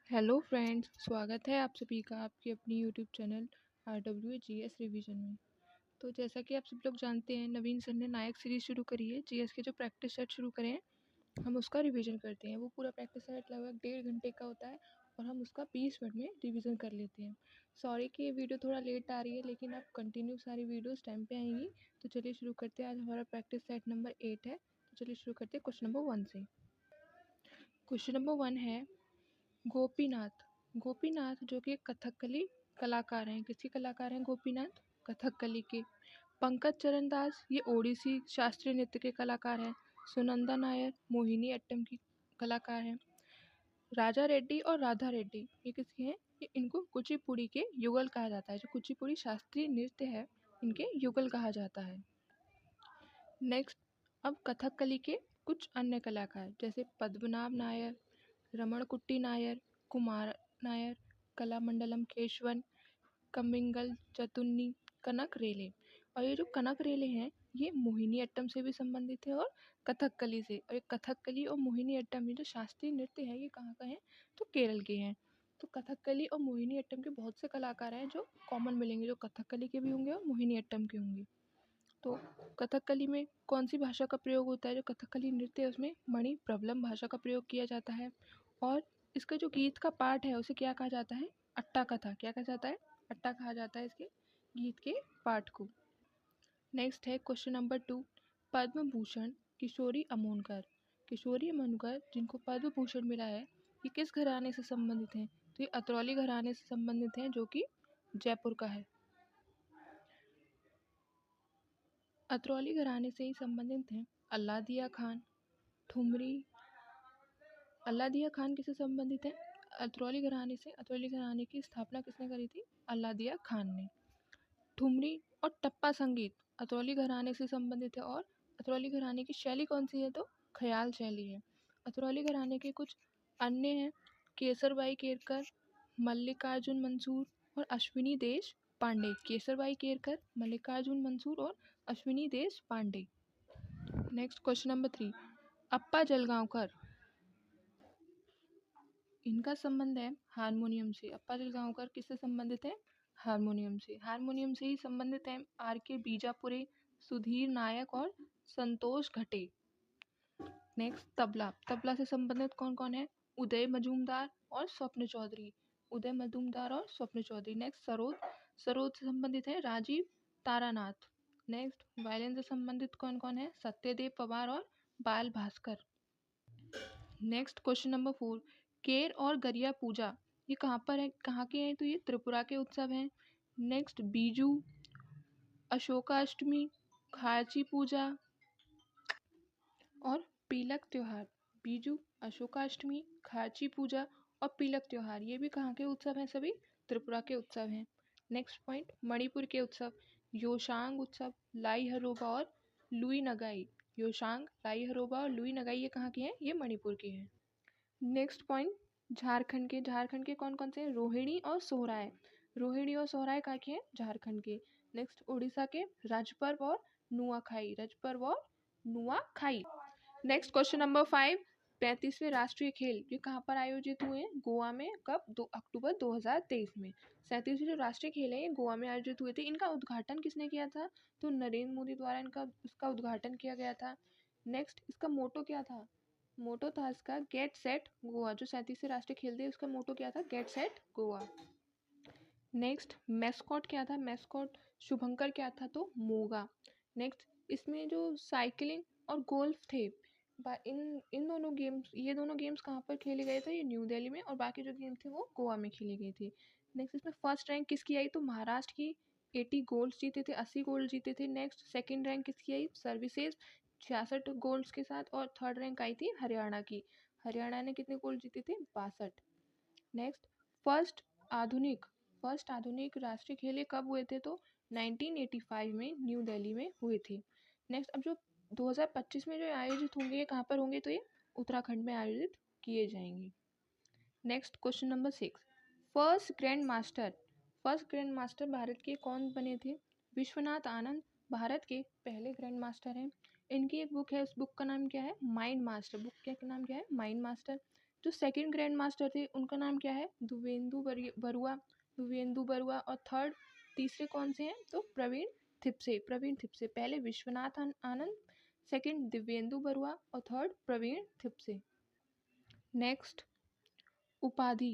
Hello friends, स्वागत है आप सभी का आपकी अपनी YouTube channel RW GS revision में। तो जैसा कि आप सब लोग जानते हैं, नवीन सर ने नायक सीरीज़ शुरू करी है। जीएस के जो प्रैक्टिस सेट शुरू करे हैं, हम उसका रिवीजन करते हैं। वो पूरा प्रैक्टिस सेट लगभग 1.5 घंटे का होता है और हम उसका 20 मिनट में रिवीजन कर लेते हैं। सॉरी कि ये वीडियो थोड़ा लेट आ रही है, लेकिन अब कंटिन्यू सारी वीडियोज़ टाइम पे आएंगी। तो चलिए शुरू करते हैं। आज हमारा प्रैक्टिस सेट नंबर 8 है। तो चलिए शुरू करते हैं क्वेश्चन नंबर 1 से। क्वेश्चन नंबर 1 है गोपीनाथ। गोपीनाथ जो कि कथकली कलाकार हैं। किसके कलाकार हैं गोपीनाथ? कथकली के। पंकज चरण दास ये ओडिसी शास्त्रीय नृत्य के कलाकार हैं। सुनंदा नायर मोहिनी अट्टम की कलाकार हैं। राजा रेड्डी और राधा रेड्डी ये किसके हैं? ये इनको कुचिपुड़ी के युगल कहा जाता है। जो कुचिपुड़ी शास्त्रीय नृत्य है, इनके युगल कहा जाता है। नेक्स्ट, अब कथकली के कुछ अन्य कलाकार जैसे पद्मनाभ नायर, रमणकुट्टी नायर, कुमार नायर, कलामंडलम केशवन, कमिंगल चतुन्नी, कनक रेले। और ये जो कनक रेले हैं, ये मोहिनी अट्टम से भी संबंधित है और कथकली से। और ये कथकली और मोहिनी अट्टम ये जो शास्त्रीय नृत्य है, ये कहाँ का है? तो केरल के हैं। तो कथकली और मोहिनी अट्टम के बहुत से कलाकार हैं जो कॉमन मिलेंगे, जो कथकली के भी होंगे और मोहिनी अट्टम के होंगे। तो कथकली में कौन सी भाषा का प्रयोग होता है? जो कथकली नृत्य है उसमें मणिप्रबलम भाषा का प्रयोग किया जाता है। और इसका जो गीत का पार्ट है उसे क्या कहा जाता है? अट्टा कथा। क्या कहा जाता है? अट्टा कहा जाता है इसके गीत के पार्ट को। नेक्स्ट है क्वेश्चन नंबर 2। पद्म भूषण किशोरी अमोनकर। किशोरी अमोनकर जिनको पद्म भूषण मिला है, ये किस घराने से संबंधित हैं? तो ये अतरौली घराने से संबंधित हैं, जो कि जयपुर का है। अतरौली घराने से ही संबंधित हैं अल्लादिया खान, ठुमरी। अल्लादिया खान किससे संबंधित है? अतरौली घराने से। अतरौली घराने की स्थापना किसने करी थी? अल्लादिया खान ने। ठुमरी और टप्पा संगीत अतरौली घराने से संबंधित है। और अतरौली घराने की शैली कौन सी है? तो ख्याल शैली है। अतरौली घराने के कुछ अन्य हैं केसरबाई केरकर, मल्लिकार्जुन मंसूर और अश्विनी देश पांडे। केसरबाई केरकर, मल्लिकार्जुन मंसूर और Ashwini Deshpande. Next question number 3। Appa Jalgaonkar, इनका संबंध है हारमोनियम से। अप्पा जलगांवकर किससे संबंधित है? हारमोनियम से। हारमोनियम से ही संबंधित हैं RK बीजापुरे, सुधीर नायक और संतोष घटे। नेक्स्ट, तबला। तबला से संबंधित कौन कौन है? उदय मजूमदार और स्वप्न चौधरी। उदय मजूमदार और स्वप्न चौधरी। नेक्स्ट, सरोद। सरोद से संबंधित है राजीव तारानाथ। नेक्स्ट, वायलिन से संबंधित कौन कौन है? सत्यदेव पवार और बाल भास्कर। Next question number 4। केर और गरिया पूजा ये कहाँ पर है? कहाँ के हैं? तो ये त्रिपुरा के उत्सव हैं। नेक्स्ट, बीजू, अशोकाष्टमी, खाची पूजा और पीलक त्योहार। बीजू, अशोकाष्टमी, खाची पूजा और पीलक त्योहार ये भी कहाँ के उत्सव हैं? सभी त्रिपुरा के उत्सव हैं। नेक्स्ट पॉइंट, मणिपुर के उत्सव। योशांग उत्सव, लाई हरोबा और लुई नगाई। योशांग, लाई हरोबा और लुई नगाई ये कहाँ के हैं? ये मणिपुर के हैं। नेक्स्ट पॉइंट, झारखंड के। झारखंड के कौन कौन से हैं? रोहिणी और सोहराय। रोहिणी और सोहराय कहाँ के हैं? झारखंड के। नेक्स्ट, उड़ीसा के राजपर्व और नुआखाई। राजपर्व और नुआखाई। Next question number 5। 35वें राष्ट्रीय खेल ये कहाँ पर आयोजित हुए हैं? गोवा में। कब? 2 अक्टूबर 2023 में। 37वें जो राष्ट्रीय खेल है ये गोवा में आयोजित हुए थे। इनका उद्घाटन किसने किया था? तो नरेंद्र मोदी द्वारा इसका उद्घाटन किया गया था। नेक्स्ट, इसका मोटो क्या था? मोटो था इसका गेट सेट गोवा। जो 37वें राष्ट्रीय खेल थे उसका मोटो क्या था? Get set Goa. Next, mascot क्या था? मैस्कॉट शुभंकर क्या था? तो मोगा। नेक्स्ट, इसमें जो साइकिलिंग और गोल्फ थे, इन दोनों गेम्स, ये दोनों गेम्स कहाँ पर खेले गए थे? ये न्यू दिल्ली में। और बाकी जो गेम थे वो गोवा में खेले गए थे। नेक्स्ट, इसमें फर्स्ट रैंक किसकी आई? तो महाराष्ट्र की 80 गोल्ड्स जीते थे, 80 गोल्ड जीते थे। नेक्स्ट, सेकंड रैंक किसकी आई? सर्विसेज 66 गोल्ड्स के साथ। और थर्ड रैंक आई थी हरियाणा की। हरियाणा ने कितने गोल्ड जीते थे? 62। नेक्स्ट, फर्स्ट आधुनिक राष्ट्रीय खेल कब हुए थे? तो 1985 में न्यू दिल्ली में हुए थे। नेक्स्ट, अब जो 2025 में जो आयोजित होंगे ये कहाँ पर होंगे? तो ये उत्तराखंड में आयोजित किए जाएंगे। Next question number 6। First grand master Bharat के कौन बने थे? विश्वनाथ आनंद भारत के पहले ग्रैंड मास्टर हैं। इनकी एक बुक है, उस बुक का नाम क्या है? Mind master. बुक का नाम क्या है? Mind master. जो सेकंड ग्रैंड मास्टर थे उनका नाम क्या है? दुवेंदु बरुआ। और तीसरे कौन से हैं? तो प्रवीण थिप्से। पहले विश्वनाथ आनंद, सेकंड दिव्येंदु बरुआ और थर्ड प्रवीण थिप्से। नेक्स्ट, उपाधि।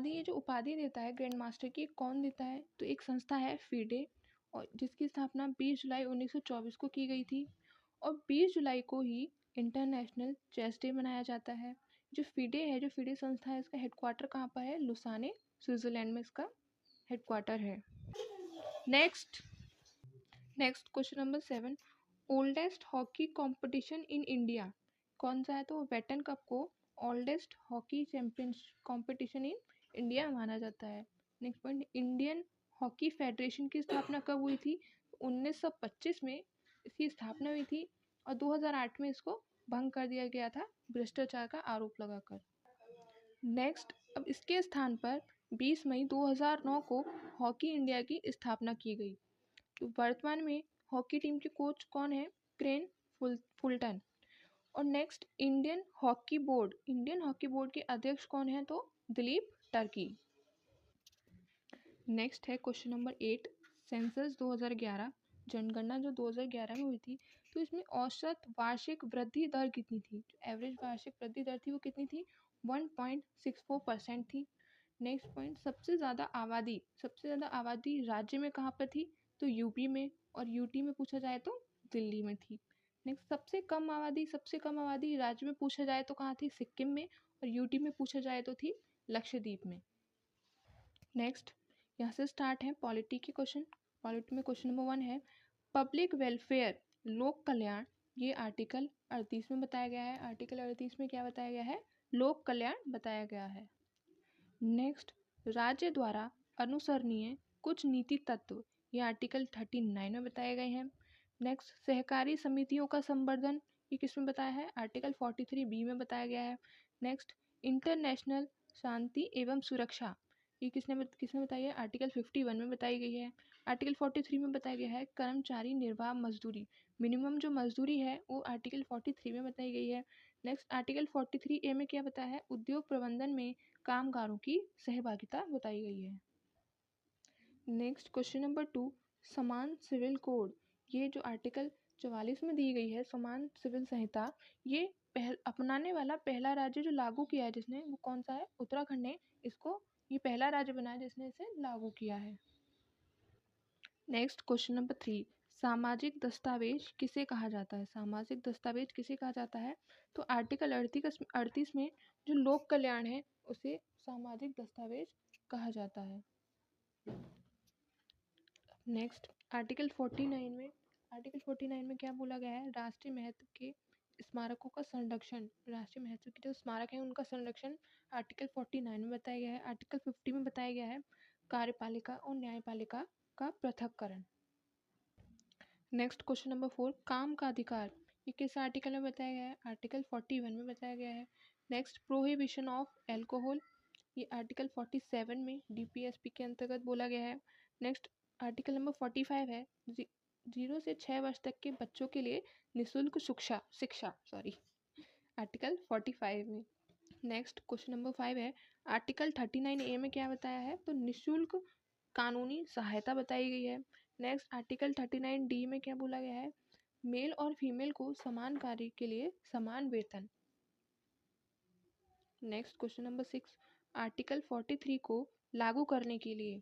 ये जो उपाधि देता है ग्रैंड मास्टर की, कौन देता है? तो एक संस्था है फीडे, और जिसकी स्थापना 20 जुलाई 1924 को की गई थी, और 20 जुलाई को ही इंटरनेशनल चेस डे मनाया जाता है। जो फीडे संस्था है, इसका हेडक्वार्टर कहाँ पर है? लुसाने, स्विट्जरलैंड में इसका हेडक्वार्टर है। Next question number 7, oldest hockey competition in India कौन सा है? तो वेटन कप को oldest hockey champion competition in India माना जाता है। Next point, Indian hockey federation की स्थापना कब हुई थी? 1925 में इसकी स्थापना हुई थी, और 2008 में इसको भंग कर दिया गया था भ्रष्टाचार का आरोप लगाकर। नेक्स्ट, अब इसके स्थान पर 20 मई 2009 को हॉकी इंडिया की स्थापना की गई। तो वर्तमान में हॉकी टीम के कोच कौन है? Crane Fulton. और नेक्स्ट, इंडियन हॉकी बोर्ड के अध्यक्ष कौन है? तो दिलीप टर्की। नेक्स्ट है क्वेश्चन नंबर 8, सेंसस 2011, जनगणना जो 2011 में हुई थी, तो इसमें औसत वार्षिक वृद्धि दर कितनी थी? एवरेज वार्षिक वृद्धि दर थी वो कितनी थी? 1.64% थी। नेक्स्ट पॉइंट, सबसे ज़्यादा आबादी राज्य में कहाँ पर थी? तो यूपी में, और यूटी में पूछा जाए तो दिल्ली में थी। नेक्स्ट, सबसे कम आबादी राज्य में पूछा जाए तो कहाँ थी? सिक्किम में, और यूटी में पूछा जाए तो थी लक्षद्वीप में। नेक्स्ट, यहाँ से स्टार्ट है पॉलिटी के क्वेश्चन। पॉलिटी में क्वेश्चन नंबर 1 है, पब्लिक वेलफेयर, लोक कल्याण, ये आर्टिकल 38 में बताया गया है। आर्टिकल 38 में क्या बताया गया है? लोक कल्याण बताया गया है। नेक्स्ट, राज्य द्वारा अनुसरणीय कुछ नीति तत्व, ये आर्टिकल 39 में बताए गए हैं। नेक्स्ट, सहकारी समितियों का संवर्धन, ये किस में बताया है? आर्टिकल 43B में बताया गया है। नेक्स्ट, इंटरनेशनल शांति एवं सुरक्षा, ये किसने बताई है? आर्टिकल 51 में बताई गई है। आर्टिकल 43 में बताया गया है कर्मचारी निर्वाह मजदूरी, मिनिमम जो मजदूरी है वो आर्टिकल 43 में बताई गई है। नेक्स्ट, आर्टिकल 43A में क्या बताया है? उद्योग प्रबंधन में कामगारों की सहभागिता बताई गई है। नेक्स्ट, क्वेश्चन नंबर 2, समान सिविल कोड, ये जो आर्टिकल 44 में दी गई है समान सिविल संहिता, ये अपनाने वाला पहला राज्य जो लागू किया है जिसने, वो कौन सा है? उत्तराखंड ने इसको ये पहला राज्य बनाया जिसने इसे लागू किया है। नेक्स्ट, क्वेश्चन नंबर 3, सामाजिक दस्तावेज किसे कहा जाता है? सामाजिक दस्तावेज किसे कहा जाता है? तो आर्टिकल 38 में जो लोक कल्याण है उसे सामाजिक दस्तावेज कहा जाता है। नेक्स्ट, आर्टिकल 49 में क्या बोला गया है? राष्ट्रीय महत्व के स्मारकों का संरक्षण, राष्ट्रीय महत्व के जो स्मारक हैं उनका संरक्षण आर्टिकल 49 में बताया गया है। आर्टिकल 50 में बताया गया है कार्यपालिका और न्यायपालिका का पृथक्करण। नेक्स्ट, क्वेश्चन नंबर 4, काम का अधिकार, ये किस आर्टिकल में बताया गया है? आर्टिकल 41 में बताया गया है। नेक्स्ट, प्रोहिबिशन ऑफ एल्कोहल, ये आर्टिकल 47 में डीपीएसपी के अंतर्गत बोला गया है। नेक्स्ट, आर्टिकल नंबर 45 है 0 से 6 वर्ष तक के बच्चों के लिए निःशुल्क शिक्षा आर्टिकल 45 में। नेक्स्ट, क्वेश्चन नंबर 5 है, आर्टिकल 39A में क्या बताया है? तो निःशुल्क कानूनी सहायता बताई गई है। नेक्स्ट, आर्टिकल 39D में क्या बोला गया है? मेल और फीमेल को समान कार्य के लिए समान वेतन। नेक्स्ट, क्वेश्चन नंबर 6, आर्टिकल 43 को लागू करने के लिए,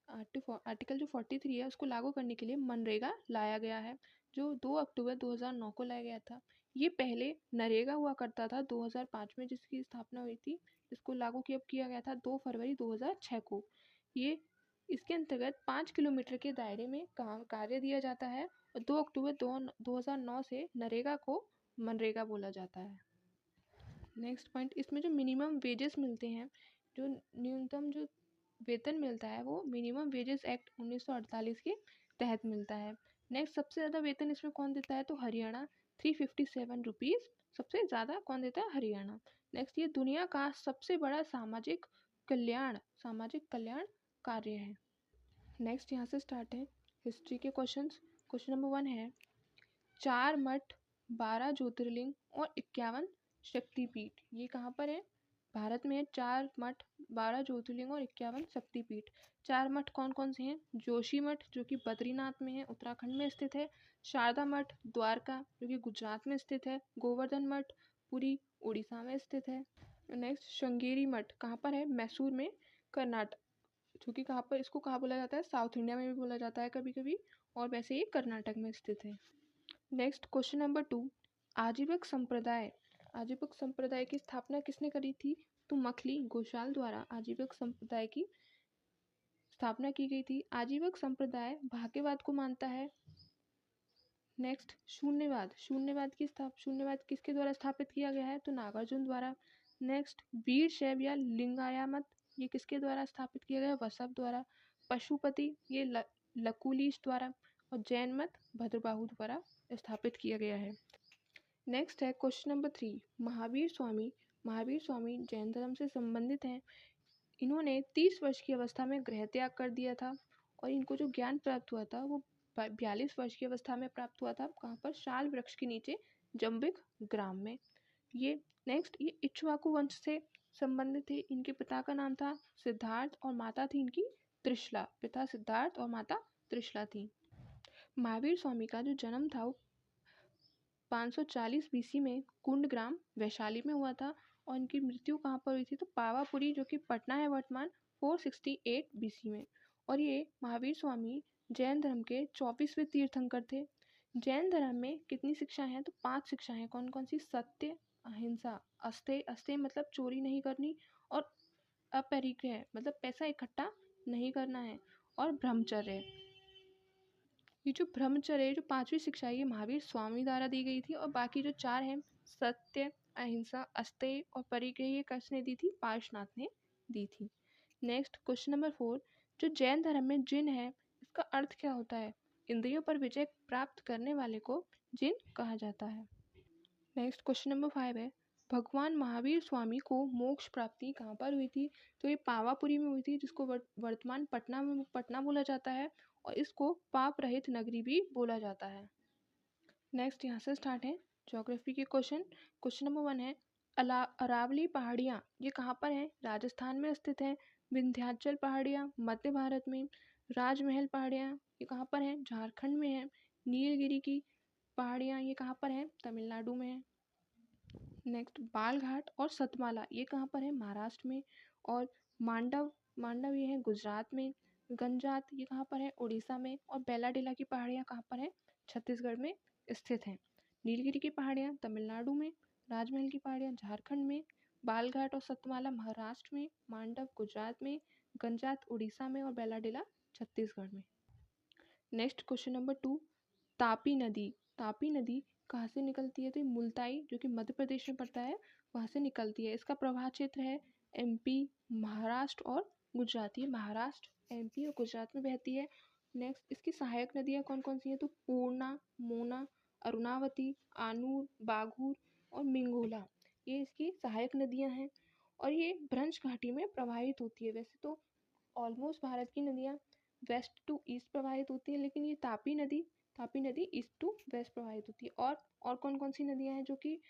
आर्टिकल जो 43 है उसको लागू करने के लिए मनरेगा लाया गया है, जो 2 अक्टूबर 2009 को लाया गया था। ये पहले नरेगा हुआ करता था 2005 में जिसकी स्थापना हुई थी, इसको लागू किया गया था 2 फरवरी 2006 को। ये इसके अंतर्गत 5 किलोमीटर के दायरे में कार्य दिया जाता है, और 2 अक्टूबर 2009 से नरेगा को मनरेगा बोला जाता है। नेक्स्ट पॉइंट, इसमें जो मिनिमम वेजेस मिलते हैं, जो न्यूनतम जो वेतन मिलता है वो मिनिमम वेजेस एक्ट 1948 के तहत मिलता है। नेक्स्ट, सबसे ज़्यादा वेतन इसमें कौन देता है? तो हरियाणा 357 रुपीज़ सबसे ज़्यादा कौन देता है? हरियाणा। नेक्स्ट, ये दुनिया का सबसे बड़ा सामाजिक कल्याण कार्य है। नेक्स्ट, यहाँ से स्टार्ट है हिस्ट्री के क्वेश्चंस। क्वेश्चन नंबर 1 है, 4 मठ, 12 ज्योतिर्लिंग और 51 शक्तिपीठ, ये कहाँ पर है? भारत में 4 मठ, 12 ज्योतिर्लिंग और 51 शक्तिपीठ। 4 मठ कौन कौन से हैं? जोशी मठ जो कि बद्रीनाथ में है, उत्तराखंड में स्थित है। शारदा मठ द्वारका जो कि गुजरात में स्थित है। गोवर्धन मठ पुरी उड़ीसा में स्थित है। नेक्स्ट श्रृंगेरी मठ कहाँ पर है? मैसूर में, कर्नाटक, जो कि कहाँ पर, इसको कहाँ बोला जाता है? साउथ इंडिया में भी बोला जाता है कभी कभी, और वैसे ये कर्नाटक में स्थित है। नेक्स्ट क्वेश्चन नंबर 2, आजीवक संप्रदाय। आजीवक संप्रदाय की स्थापना किसने करी थी? तो मखली घोषाल द्वारा आजीवक संप्रदाय की स्थापना की गई थी। आजीवक संप्रदाय भाग्यवाद को मानता है। नेक्स्ट शून्यवाद। शून्यवाद किसके द्वारा स्थापित किया गया है? तो नागार्जुन द्वारा। नेक्स्ट वीर शैव या लिंगायत, ये किसके द्वारा स्थापित किया गया? वसव द्वारा। पशुपति ये लकुलीश द्वारा। और जैन मत भद्रबाहु द्वारा स्थापित किया गया है। नेक्स्ट है क्वेश्चन नंबर 3, महावीर स्वामी। महावीर स्वामी जैन धर्म से संबंधित हैं। इन्होंने 30 वर्ष की अवस्था में गृह त्याग कर दिया था और इनको जो ज्ञान प्राप्त हुआ था वो 42 वर्ष की अवस्था में प्राप्त हुआ था। कहाँ पर? शाल वृक्ष के नीचे, जम्बिक ग्राम में। ये नेक्स्ट, ये इक्ष्वाकु वंश से संबंधित थे। इनके पिता का नाम था सिद्धार्थ और माता थी इनकी त्रिशला। पिता सिद्धार्थ और माता त्रिशला थी। महावीर स्वामी का जो जन्म था वो 540 बीसी में कुंडग्राम वैशाली में हुआ था और इनकी मृत्यु कहाँ पर हुई थी? तो पावापुरी जो कि पटना है वर्तमान, 468 बीसी में। और ये महावीर स्वामी जैन धर्म के 24वें तीर्थंकर थे। जैन धर्म में कितनी शिक्षाएं हैं? तो 5 शिक्षाएं हैं। कौन कौन सी? सत्य, अहिंसा, अस्तेय, अस्तेय मतलब चोरी नहीं करनी, और अपरिग्रह मतलब पैसा इकट्ठा नहीं करना है, और ब्रह्मचर्य। ये जो ब्रह्मचर्य, जो 5वीं शिक्षा है, ये महावीर स्वामी द्वारा दी गई थी। और बाकी जो 4 हैं, सत्य, अहिंसा, अस्तेय और परिग्रह, ये किसने दी थी? पार्श्वनाथ ने दी थी। नेक्स्ट क्वेश्चन नंबर 4, जो जैन धर्म में जिन है, इसका अर्थ क्या होता है? इंद्रियों पर विजय प्राप्त करने वाले को जिन कहा जाता है। नेक्स्ट क्वेश्चन नंबर 5 है, भगवान महावीर स्वामी को मोक्ष प्राप्ति कहाँ पर हुई थी? तो ये पावापुरी में हुई थी, जिसको वर्तमान पटना बोला जाता है, और इसको पाप रहित नगरी भी बोला जाता है। नेक्स्ट यहाँ से स्टार्ट है ज्योग्राफी के क्वेश्चन। क्वेश्चन नंबर 1 है, अरावली पहाड़ियाँ ये कहाँ पर है? राजस्थान में स्थित है। विंध्याचल पहाड़ियाँ मध्य भारत में। राजमहल पहाड़ियाँ ये कहाँ पर है? झारखंड में है। नीलगिरी की पहाड़ियाँ ये कहाँ पर है? तमिलनाडु में है। नेक्स्ट बालघाट और सतमाला ये कहाँ पर है? महाराष्ट्र में। और मांडव ये है गुजरात में। गंजात ये कहाँ पर है? उड़ीसा में। और बेलाडेला की पहाड़ियाँ कहाँ पर है? छत्तीसगढ़ में स्थित हैं। नीलगिरी की पहाड़ियाँ तमिलनाडु में। राजमहल की पहाड़ियाँ झारखंड में। बालघाट और सतमाला महाराष्ट्र में। मांडव गुजरात में। गंजात उड़ीसा में। और बेलाडेला छत्तीसगढ़ में। नेक्स्ट क्वेश्चन नंबर 2, तापी नदी कहाँ से निकलती है? तो मुल्ताई जो कि मध्य प्रदेश में पड़ता है, वहाँ से निकलती है। इसका प्रवाह क्षेत्र है एमपी, महाराष्ट्र और गुजरात। ये महाराष्ट्र, एमपी और गुजरात में बहती है। नेक्स्ट, इसकी सहायक नदियाँ कौन कौन सी हैं? तो पूर्णा, मोना, अरुणावती, आनूर, बाघूर और मिंगोला, ये इसकी सहायक नदियाँ हैं। और ये भ्रंश घाटी में प्रवाहित होती है। वैसे तो ऑलमोस्ट भारत की नदियाँ वेस्ट टू ईस्ट प्रवाहित होती है, लेकिन ये तापी नदी ईस्ट टू वेस्ट प्रवाहित होती है। और कौन कौन सी नदियां हैं जो कि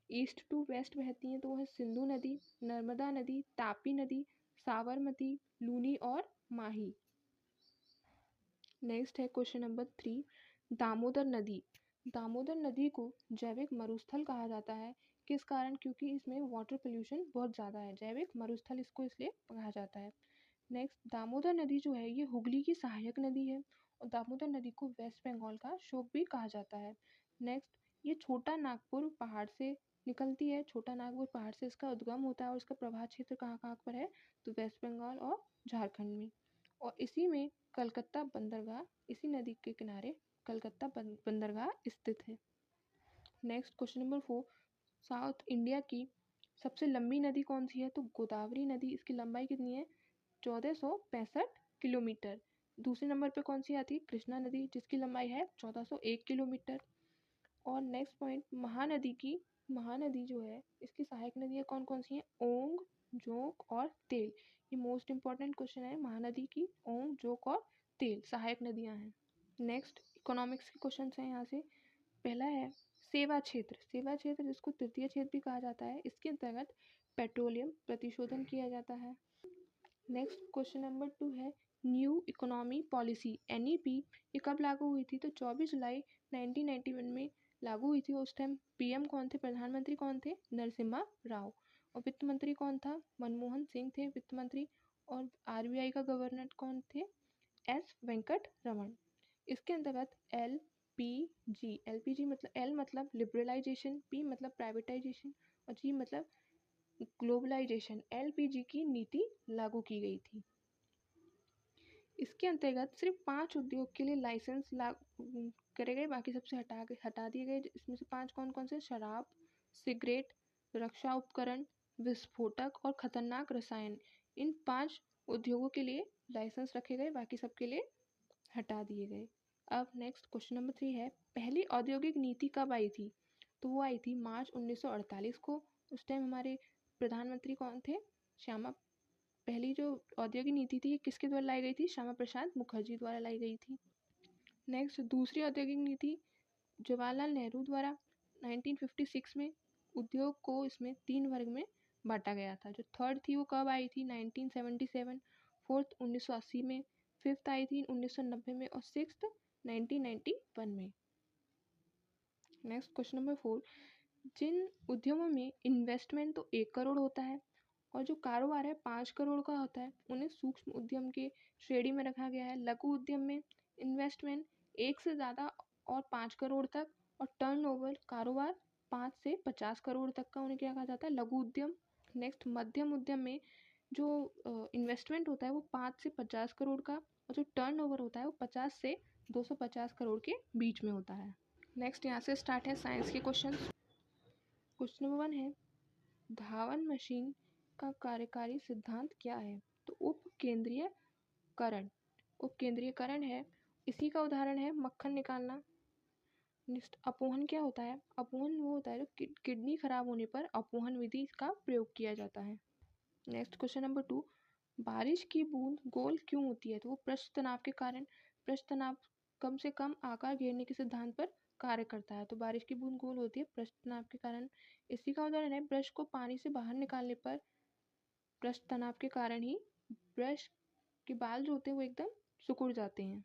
ईस्ट टू वेस्ट बहती हैं? तो वो है सिंधु नदी, नर्मदा नदी, तापी नदी, साबरमती, लूनी और माही। नेक्स्ट है क्वेश्चन नंबर 3, दामोदर नदी को जैविक मरुस्थल कहा जाता है। किस कारण? क्योंकि इसमें वाटर पोल्यूशन बहुत ज़्यादा है। जैविक मरुस्थल इसको इसलिए कहा जाता है। नेक्स्ट, दामोदर नदी जो है ये हुगली की सहायक नदी है, और दामोदर नदी को वेस्ट बंगाल का शोक भी कहा जाता है। नेक्स्ट, ये छोटा नागपुर पहाड़ से निकलती है। छोटा नागपुर पहाड़ से इसका उद्गम होता है, और इसका प्रवाह क्षेत्र कहाँ कहाँ पर है? तो वेस्ट बंगाल और झारखंड में। और इसी में कलकत्ता बंदरगाह, इसी नदी के किनारे कलकत्ता बंदरगाह स्थित है। Next question number 4, south India की सबसे लंबी नदी कौन सी है? तो गोदावरी नदी। इसकी लंबाई कितनी है? 1465 किलोमीटर। दूसरे नंबर पे कौन सी आती है? कृष्णा नदी, जिसकी लंबाई है 1401 किलोमीटर। और नेक्स्ट पॉइंट, महानदी जो है इसकी सहायक नदियाँ कौन कौन सी हैं? ओंग, जोंक और तेल। ये मोस्ट इंपॉर्टेंट क्वेश्चन है। महानदी की ओंग, जोंक और तेल सहायक नदियाँ हैं। नेक्स्ट इकोनॉमिक्स के क्वेश्चन हैं यहाँ से। पहला है, सेवा क्षेत्र जिसको तृतीय क्षेत्र भी कहा जाता है, इसके अंतर्गत पेट्रोलियम प्रतिशोधन किया जाता है। नेक्स्ट क्वेश्चन नंबर 2 है न्यू इकोनॉमी पॉलिसी NEP ये कब लागू हुई थी? तो 24 जुलाई 1991 में लागू हुई थी। उस टाइम PM कौन थे, प्रधानमंत्री कौन थे? नरसिम्हा राव। और वित्त मंत्री कौन था? मनमोहन सिंह थे वित्त मंत्री। और RBI का गवर्नर कौन थे? S वेंकट रमन। इसके अंतर्गत LPG मतलब L मतलब लिबरलाइजेशन, P मतलब प्राइवेटाइजेशन और G मतलब ग्लोबलाइजेशन, LPG की नीति लागू की गई थी। इसके अंतर्गत सिर्फ 5 उद्योग के लिए लाइसेंस करे गए, बाकी सबसे हटा दिए गए। इसमें से 5 कौन कौन से? शराब, सिगरेट, रक्षा उपकरण, विस्फोटक और खतरनाक रसायन। इन 5 उद्योगों के लिए लाइसेंस रखे गए, बाकी सबके लिए हटा दिए गए। अब नेक्स्ट क्वेश्चन नंबर 3 है पहली औद्योगिक नीति कब आई थी? तो वो आई थी मार्च 1948 को। उस टाइम हमारे प्रधानमंत्री कौन थे? श्यामा। पहली जो औद्योगिक नीति थी किसके द्वारा लाई गई थी? श्यामा प्रसाद मुखर्जी द्वारा लाई गई थी। नेक्स्ट दूसरी औद्योगिक नीति जवाहरलाल नेहरू द्वारा 1956 में उद्योग को इसमें 3 वर्ग में बांटा गया था। जो थर्ड थी वो कब आई थी? 1977। फोर्थ 1980 में, फिफ्थ आई थी 1990 में और सिक्स्थ 1991 में। नेक्स्ट क्वेश्चन नंबर 4 जिन उद्यमों में इन्वेस्टमेंट तो 1 करोड़ होता है और जो कारोबार है 5 करोड़ का होता है, उन्हें सूक्ष्म उद्यम के श्रेणी में रखा गया है। लघु उद्यम में इन्वेस्टमेंट 1 से ज़्यादा और 5 करोड़ तक और टर्नओवर कारोबार 5 से 50 करोड़ तक का उन्हें क्या कहा जाता है? लघु उद्यम। नेक्स्ट मध्यम उद्यम में जो इन्वेस्टमेंट होता है वो 5 से 50 करोड़ का और जो टर्नओवर होता है वो 50 से 250 करोड़ के बीच में होता है। नेक्स्ट यहाँ से स्टार्ट है साइंस के क्वेश्चन। क्वेश्चन नंबर 1 है धावन मशीन का कार्यकारी सिद्धांत क्या है? तो उपकेंद्रीयकरण है। इसी का उदाहरण है मक्खन निकालना। नेक्स्ट अपोहन क्या होता है? अपोहन वो होता है जो किडनी खराब होने पर अपोहन विधि का प्रयोग किया जाता है। नेक्स्ट क्वेश्चन नंबर 2 बारिश की बूंद गोल क्यों होती है? तो वो पृष्ठ तनाव के कारण। पृष्ठ तनाव कम से कम आकार घेरने के सिद्धांत पर कार्य करता है, तो बारिश की बूंद गोल होती है पृष्ठ तनाव के कारण। इसी का उदाहरण है ब्रश को पानी से बाहर निकालने पर पृष्ठ तनाव के कारण ही ब्रश के बाल जो होते हैं वो एकदम सिकुड़ जाते हैं।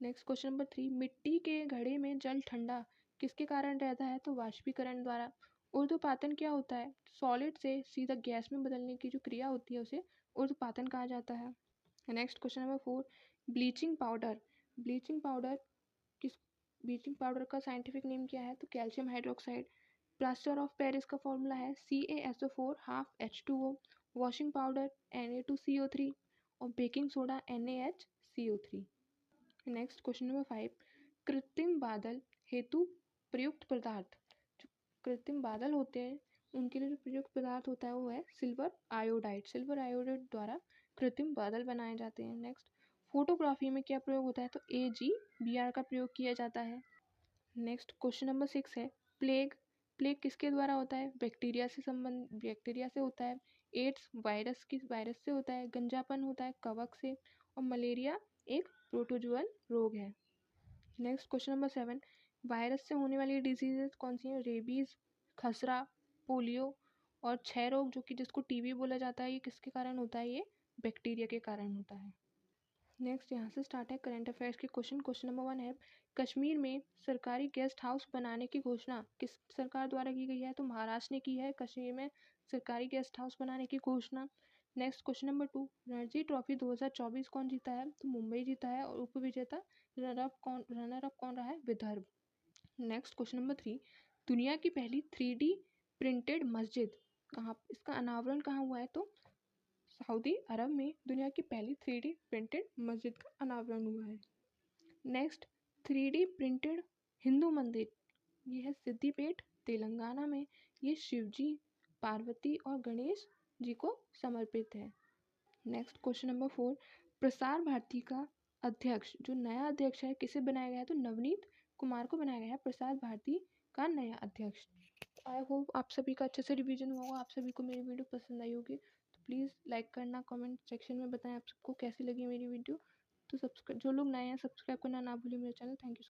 नेक्स्ट क्वेश्चन नंबर 3 मिट्टी के घड़े में जल ठंडा किसके कारण रहता है? तो वाष्पीकरण द्वारा। ऊर्ध्वपातन क्या होता है? सॉलिड से सीधा गैस में बदलने की जो क्रिया होती है उसे ऊर्ध्वपातन कहा जाता है। Next question number 4 bleaching powder bleaching powder का साइंटिफिक नेम क्या है? तो calcium hydroxide. Plaster of Paris का फॉर्मूला है CaSO4 half H2O। Washing powder Na2CO3 और baking soda NaHCO3। Next question number 5 कृत्रिम बादल हेतु प्रयुक्त पदार्थ। जो कृत्रिम बादल होते हैं उनके लिए जो प्रयुक्त पदार्थ होता है वो है सिल्वर आयोडाइड द्वारा कृत्रिम बादल बनाए जाते हैं। नेक्स्ट फोटोग्राफी में क्या प्रयोग होता है? तो AGBR का प्रयोग किया जाता है। नेक्स्ट क्वेश्चन नंबर 6 है प्लेग किसके द्वारा होता है? बैक्टीरिया से होता है। एड्स वायरस से होता है। गंजापन होता है कवक से और मलेरिया एक प्रोटोजुअल रोग है। नेक्स्ट क्वेश्चन नंबर 7 वायरस से होने वाली डिजीजेस कौन सी हैं? रेबीज, खसरा, पोलियो और क्षय रोग जो कि जिसको TB बोला जाता है, ये किसके कारण होता है? ये बैक्टीरिया के कारण होता है। नेक्स्ट यहाँ से स्टार्ट है करंट अफेयर्स के क्वेश्चन। क्वेश्चन नंबर 1 है कश्मीर में सरकारी गेस्ट हाउस बनाने की घोषणा किस सरकार द्वारा की गई है? तो महाराष्ट्र ने की है कश्मीर में सरकारी गेस्ट हाउस बनाने की घोषणा। Next question number 2 Ranji trophy 2024 कौन जीता है? तो मुंबई जीता है और उपविजेता रनर अप कौन रहा है? विदर्भ। नेक्स्ट क्वेश्चन नंबर 3 दुनिया की पहली 3D प्रिंटेड मस्जिद कहाँ, इसका अनावरण कहाँ हुआ है? तो सऊदी अरब में दुनिया की पहली 3D प्रिंटेड मस्जिद का अनावरण हुआ है। नेक्स्ट 3D प्रिंटेड हिंदू मंदिर ये है सिद्दीपेट तेलंगाना में। ये शिवजी, पार्वती और गणेश जी को समर्पित है। Next question number 4 Prasar Bharati का अध्यक्ष जो नया अध्यक्ष है किसे बनाया गया है? तो नवनीत कुमार को बनाया गया है प्रसार भारती का नया अध्यक्ष। आई होप आप सभी का अच्छे से रिवीजन हुआ होगा, आप सभी को मेरी वीडियो पसंद आई होगी। तो प्लीज़ लाइक करना, कमेंट सेक्शन में बताएं आप सबको कैसी लगी मेरी वीडियो। तो सब्सक्राइब जो लोग नए हैं सब्सक्राइब करना ना भूलिए मेरे चैनल। Thank you.